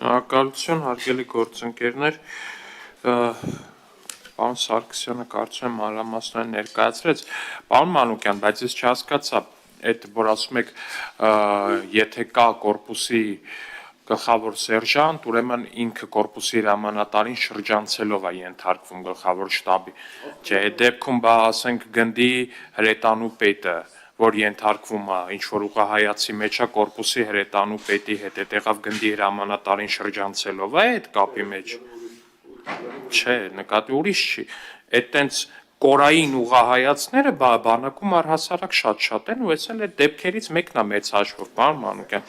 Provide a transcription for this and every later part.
Շնորհակալություն, հարգելի գործընկերներ, պարոն Սարգսյանը կարծում եմ մանրամասնորեն ներկայացրեց, պարոն Մանուկյան, բայց ես չհասկացա, այդ որ ասում եք, եթե կա կորպուսի գլխավոր սերժանտ, ուրեմն ինքը կորպուսի հրամանատարին շրջանցելով է ենթարկվում գլխավոր շտաբի, չէ, այդ դեպքում բա ասենք գնդի հրետանու պետը, որ ենթարկվում է ինչ-որ ուղղահայացի մեջ է կորպուսի հրետանու պետի հետ, այդ եղավ գնդի հրամանատարին շրջանցելով է այդ կապի մեջ, չէ, նկատի ուրիշ չի, այդ տենց կորային ուղղահայացները բանակում առհասարակ շատ են ու ես էլ այդ դեպքերից մեկն է մեծ հաշվով, պարոն Մանուկյան,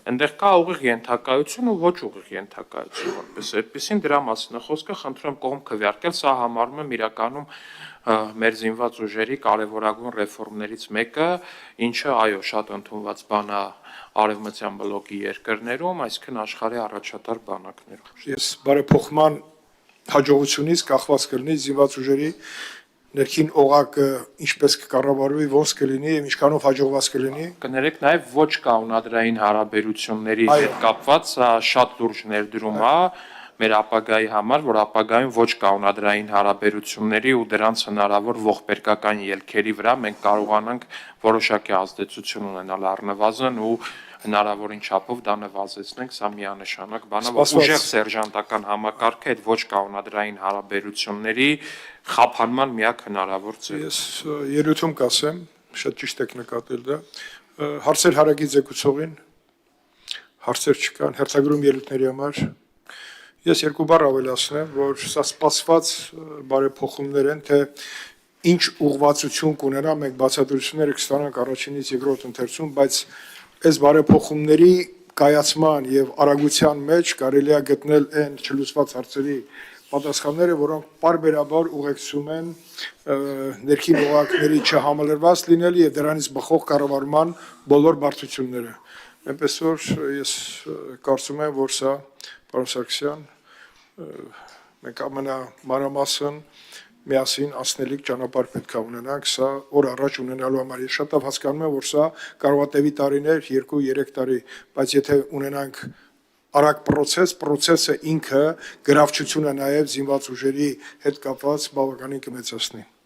այնտեղ կա ուղիղ ենթակայություն ու ոչ ուղիղ ենթակայություն, որպես այդպեսին դրա մասին է խոսքը, խնդրում եմ կողմ քվեարկել, սա համարում եմ իրականում մեր զինված ուժերի կարևորագույն ռեֆորմներից մեկը, ինչը այո, շատ ընդունված բան է արևմտյան բլոկի երկրներում, այսինքն աշխարհի առաջատար բանակներում։ Ես բարեփոխման հաջողությունից կախված կլինի զինված ուժերի ներքին օղակը ինչպես կկառավարվի, ոնց կլինի եւ ինչքանով հաջողված կլինի։ Կներեք նաեւ ոչ կանոնադրային հարաբերությունների հետ կապված շատ լուրջ ներդրում է մեր ապագայի համար, որ ապագայում ոչ կանոնադրային հարաբերությունների ու դրանց հնարավոր ողբերգական ելքերի վրա մենք կարողանանք որոշակի ազդեցություն ունենալ առնվազն ու հնարավորին չափով դա նվազեցնենք, սա միանշանակ բան է, որ ուժեղ սերժանտական համակարգը այդ ոչ կանոնադրային հարաբերությունների խափանման միակ հնարավոր ձևը։ Ես ելույթում կասեմ, շատ ճիշտ եք նկատել դա, հարցեր հարագի ձգուցողին, հարցեր չկան, հերթագրում ելույթների համար, ես երկու բառ ավելացնեմ, որ սա սպասված բարեփոխումներ են, թե ինչ ուղղվածություն կունենա, մենք բացատրությունները կստանանք առաջինից երկրորդ ընթերցում, բայց այս բարեփոխումների կայացման եւ արագության մեջ կարելի է գտնել այն չլուծված հարցերի պատասխանները, որոնք պարբերաբար ուղեկցում են ներքին օղակների չհամալրված լինել եւ դրանից բխող կառավարման բոլոր բարդությունները։ Այնպես որ ես կարծում եմ, որ սա պարոն Սարգսյան մենք ամենամանրամասն միասին անցնելիք ճանապարհ պետք է ունենանք, սա օր առաջ ունենալու համար։ Ես շատ հասկանում եմ, որ սա կարող է տևի տարիներ, 2-3 տարի, բայց եթե ունենանք արագ process-ը ինքը գրավչությունը նաև զինված ուժերի հետ կապված բավականին կմեծացնի։